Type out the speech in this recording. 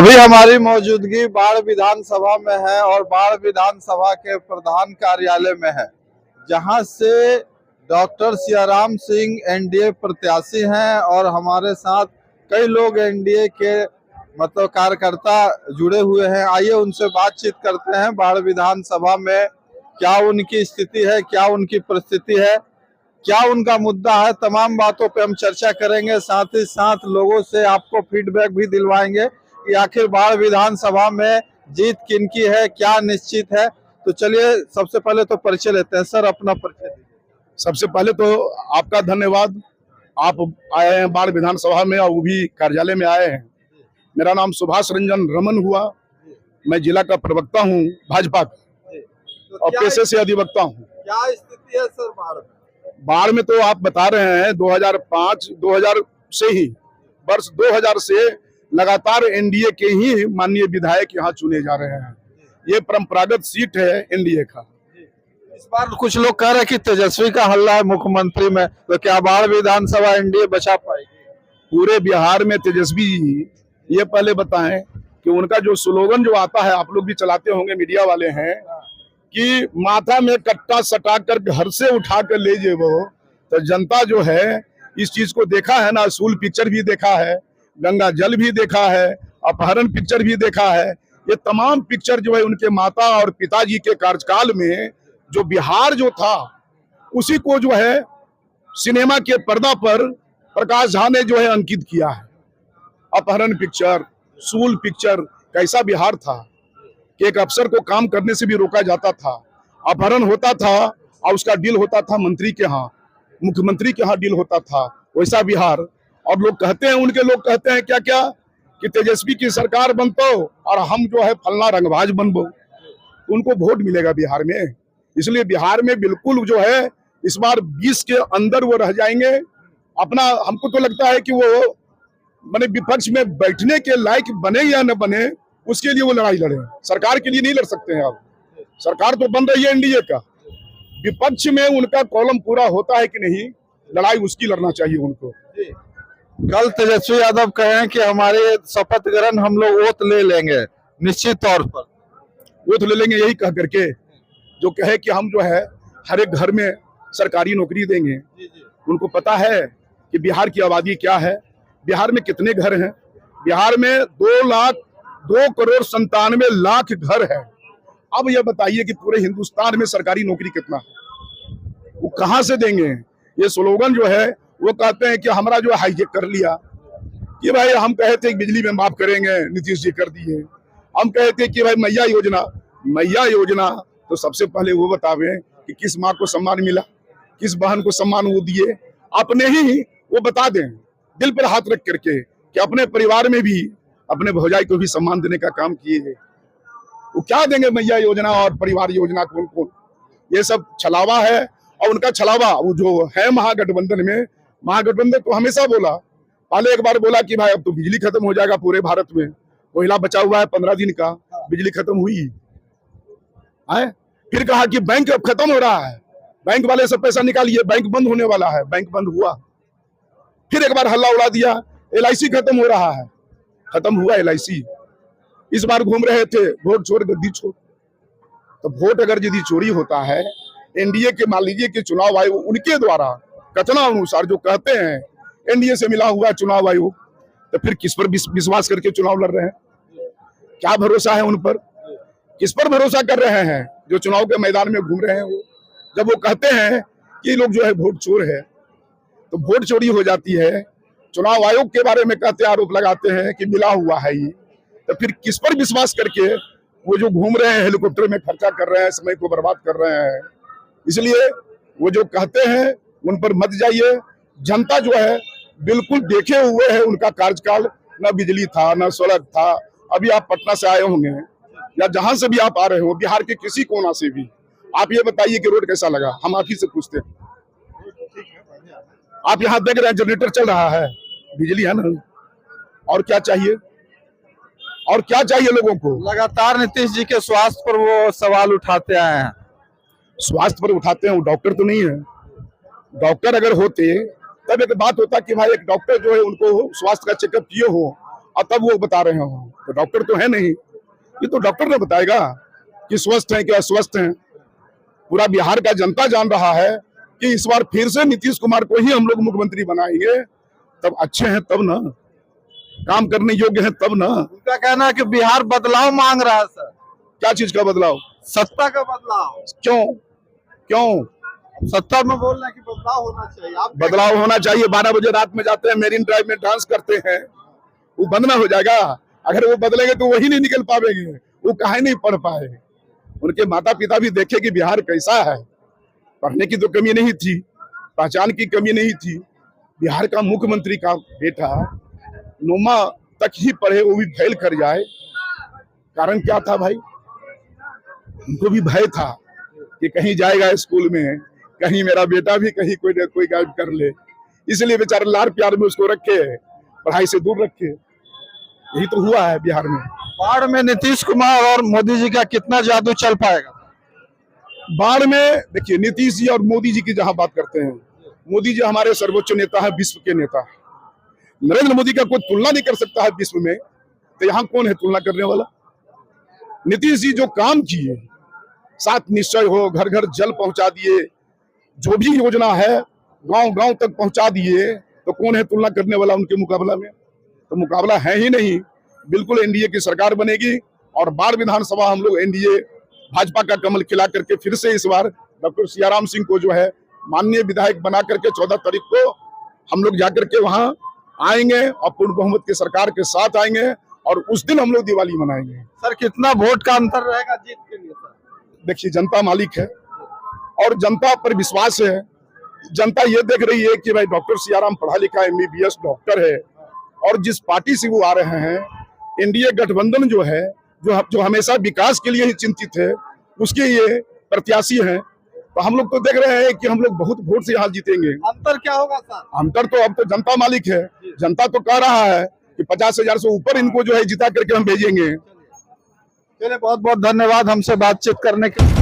अभी हमारी मौजूदगी बाढ़ विधानसभा में है और बाढ़ विधानसभा के प्रधान कार्यालय में है, जहां से डॉक्टर सियाराम सिंह एनडीए प्रत्याशी हैं और हमारे साथ कई लोग एनडीए के कार्यकर्ता जुड़े हुए हैं। आइए उनसे बातचीत करते हैं। बाढ़ विधानसभा में क्या उनकी स्थिति है, क्या उनकी परिस्थिति है, क्या उनका मुद्दा है, तमाम बातों पे हम चर्चा करेंगे। साथ ही साथ लोगों से आपको फीडबैक भी दिलवाएंगे कि आखिर बाढ़ विधानसभा में जीत किनकी है, क्या निश्चित है। तो चलिए सबसे पहले तो परिचय लेते हैं। सर, अपना परिचय दीजिए। सबसे पहले तो आपका धन्यवाद, आप आए हैं बाढ़ विधानसभा में और वो भी कार्यालय में आए हैं। मेरा नाम सुभाष रंजन रमन हुआ, मैं जिला का प्रवक्ता हूँ भाजपा का और पेशे से अधिवक्ता हूँ। क्या स्थिति है सर बाढ़ में? बाढ़ में तो आप बता रहे हैं 2005-2000 से ही, वर्ष 2000 से लगातार एनडीए के ही माननीय विधायक यहाँ चुने जा रहे हैं। ये परंपरागत सीट है एनडीए का। इस बार कुछ लोग कह रहे हैं कि तेजस्वी का हल्ला है मुख्यमंत्री में, तो क्या बाढ़ विधानसभा एनडीए बचा पाएगी? पूरे बिहार में तेजस्वी जी, ये पहले बताएं कि उनका जो स्लोगन जो आता है, आप लोग भी चलाते होंगे, मीडिया वाले हैं, कि माथा में कट्टा सटा कर घर से उठा कर ले जे वो, तो जनता जो है इस चीज को देखा है ना। असूल पिक्चर भी देखा है, गंगा जल भी देखा है, अपहरण पिक्चर भी देखा है। ये तमाम पिक्चर जो है उनके माता और पिताजी के कार्यकाल में जो बिहार जो था उसी को जो है सिनेमा के पर्दा पर प्रकाश झा ने जो है अंकित किया है। अपहरण पिक्चर, सूल पिक्चर, कैसा बिहार था कि एक अफसर को काम करने से भी रोका जाता था, अपहरण होता था और उसका डील होता था मंत्री के यहाँ, मुख्यमंत्री के यहाँ डील होता था, वैसा बिहार। और लोग कहते हैं, उनके लोग कहते हैं क्या क्या कि तेजस्वी की सरकार बनतो और हम जो है फलना रंगबाज बनबो, उनको वोट मिलेगा बिहार में। इसलिए बिहार में बिल्कुल जो है इस बार 20 के अंदर वो रह जाएंगे। अपना हमको तो लगता है कि वो माने विपक्ष में बैठने के लायक बने या न बने, उसके लिए वो लड़ाई लड़े। सरकार के लिए नहीं लड़ सकते हैं। अब सरकार तो बन रही है एनडीए का, विपक्ष में उनका कॉलम पूरा होता है कि नहीं, लड़ाई उसकी लड़ना चाहिए उनको। कल तेजस्वी यादव कहें कि हमारे शपथ ग्रहण हम लोग ओत ले लेंगे, निश्चित तौर पर ओत ले लेंगे, यही कह करके जो कहे कि हम जो है हर एक घर में सरकारी नौकरी देंगे। उनको पता है कि बिहार की आबादी क्या है, बिहार में कितने घर हैं। बिहार में 2,97,00,000 घर है। अब ये बताइए कि पूरे हिंदुस्तान में सरकारी नौकरी कितना है, वो कहां से देंगे। ये स्लोगन जो है वो कहते हैं कि हमारा जो हाईजेक कर लिया, कि भाई हम कहे थे बिजली में माफ करेंगे, नीतीश जी कर दिए। हम कहे थे कि भाई मैया योजना तो सबसे पहले वो बतावे कि किस माँ को सम्मान मिला, किस बहन को सम्मान वो दिए, अपने ही वो बता दें दिल पर हाथ रख करके कि अपने परिवार में भी अपने भौजाई को भी सम्मान देने का काम किए हैं। वो क्या देंगे मैया योजना और परिवार योजना कौन कौन? ये सब छलावा है। और उनका छलावा वो जो है महागठबंधन में, महागठबंधन तो हमेशा बोला, पहले एक बार बोला कि भाई अब तो बिजली खत्म हो जाएगा पूरे भारत में, कोयला बचा हुआ है 15 दिन का, बिजली खत्म हुई है। फिर कहा कि बैंक अब खत्म हो रहा है, बैंक वाले सब पैसा निकालिए, बैंक बंद होने वाला है, बैंक बंद हुआ। फिर एक बार हल्ला उड़ा दिया, एलआईसी खत्म हो रहा है, खत्म हुआ एलआईसी। इस बार घूम रहे थे वोट छोड़ गद्दी छोड़। तो वोट अगर यदि चोरी होता है, एनडीए के मान लीजिए कि चुनाव आयोग उनके द्वारा कथनानुसार जो कहते हैं एनडीए से मिला हुआ चुनाव आयोग, तो फिर किस पर विश्वास करके चुनाव लड़ रहे हैं? क्या भरोसा है उन पर? किस पर भरोसा कर रहे हैं जो चुनाव के मैदान में घूम रहे हैं? वो जब वो कहते हैं कि लोग जो है वोट चोर है, तो वोट चोरी हो जाती है। चुनाव आयोग के बारे में कहते आरोप लगाते हैं कि मिला हुआ है ये, तो फिर किस पर विश्वास करके वो जो घूम रहे हैं, हेलीकॉप्टर में खर्चा कर रहे हैं, समय को बर्बाद कर रहे हैं। इसलिए वो जो कहते हैं उन पर मत जाइए। जनता जो है बिल्कुल देखे हुए है उनका कार्यकाल, न बिजली था, न सड़क था। अभी आप पटना से आए होंगे या जहां से भी आप आ रहे हो, बिहार के किसी कोना से भी, आप ये बताइए कि रोड कैसा लगा। हम आप ही से पूछते हैं। आप यहाँ देख रहे हैं जनरेटर चल रहा है, बिजली है ना, और क्या चाहिए? और क्या चाहिए लोगों को? लगातार नीतीश जी के स्वास्थ्य पर वो सवाल उठाते आए हैं। स्वास्थ्य पर उठाते हैं, वो डॉक्टर तो नहीं है। डॉक्टर अगर होते तब एक बात होता कि भाई एक डॉक्टर जो है उनको स्वास्थ्य का चेकअप किए हो और तब वो बता रहे हो, तो डॉक्टर तो है नहीं, ये तो डॉक्टर ने बताएगा कि स्वस्थ हैं कि अस्वस्थ हैं। पूरा बिहार का जनता जान रहा है कि इस बार फिर से नीतीश कुमार को ही हम लोग मुख्यमंत्री बनाएंगे, तब अच्छे हैं तब ना, काम करने योग्य हैं तब ना। उनका कहना है कि बिहार बदलाव मांग रहा है सर। क्या चीज का बदलाव? सत्ता का बदलाव। क्यों क्यों? सत्ता में बोल रहे हैं कि बदलाव होना चाहिए। आप बदलाव होना चाहिए। 12 बजे रात में जाते हैं, मेरीन ड्राइव में डांस करते हैं, वो बंद ना हो जाएगा? अगर वो बदलेंगे तो वही नहीं निकल पाएंगे, वो काहे नहीं पढ़ पाए। उनके माता पिता भी देखे कि बिहार कैसा है। पढ़ने की तो कमी नहीं थी, पहचान की कमी नहीं थी। बिहार का मुख्यमंत्री का बेटा 9वीं तक ही पढ़े, वो भी फेल कर जाए, कारण क्या था भाई? उनको भी भय था कि कहीं जाएगा स्कूल में, कहीं मेरा बेटा भी कहीं कोई गाइड कर ले, इसलिए बेचारे लाड़ प्यार में उसको रखे, पढ़ाई से दूर रखे। यही तो हुआ है बिहार में। बाढ़ में नीतीश कुमार और मोदी जी का कितना जादू चल पाएगा? बाढ़ में देखिए, नीतीश जी और मोदी जी की जहां बात करते हैं, मोदी जी हमारे सर्वोच्च नेता है, विश्व के नेता। नरेंद्र मोदी का कोई तुलना नहीं कर सकता है विश्व में, तो यहाँ कौन है तुलना करने वाला? नीतीश जी जो काम किए, 7 निश्चय हो, घर घर जल पहुंचा दिए, जो भी योजना है गांव गांव तक पहुंचा दिए, तो कौन है तुलना करने वाला उनके मुकाबला में? तो मुकाबला है ही नहीं। बिल्कुल एनडीए की सरकार बनेगी और बाढ़ विधानसभा हम लोग एनडीए भाजपा का कमल खिला करके फिर से इस बार डॉक्टर सियाराम सिंह को जो है माननीय विधायक बना करके 14 तारीख को हम लोग जाकर के वहां आएंगे और पूर्ण बहुमत की सरकार के साथ आएंगे और उस दिन हम लोग दिवाली मनाएंगे। सर कितना वोट का अंतर रहेगा जीत के लिए सर? देखिए, जनता मालिक है और जनता पर विश्वास है। जनता ये देख रही है कि भाई डॉक्टर सियाराम पढ़ा लिखा MBBS डॉक्टर है, और जिस पार्टी से वो आ रहे हैं, एनडीए गठबंधन जो है, जो हमेशा विकास के लिए ही चिंतित है, उसके ये प्रत्याशी हैं। तो हम लोग तो देख रहे हैं कि हम लोग बहुत वोट से यहाँ जीतेंगे। अंतर क्या होगा सर? अंतर तो अब तो जनता मालिक है। जनता तो कह रहा है कि 50,000 से ऊपर इनको जो है जिता करके हम भेजेंगे। चलिए, बहुत बहुत धन्यवाद हमसे बातचीत करने के लिए।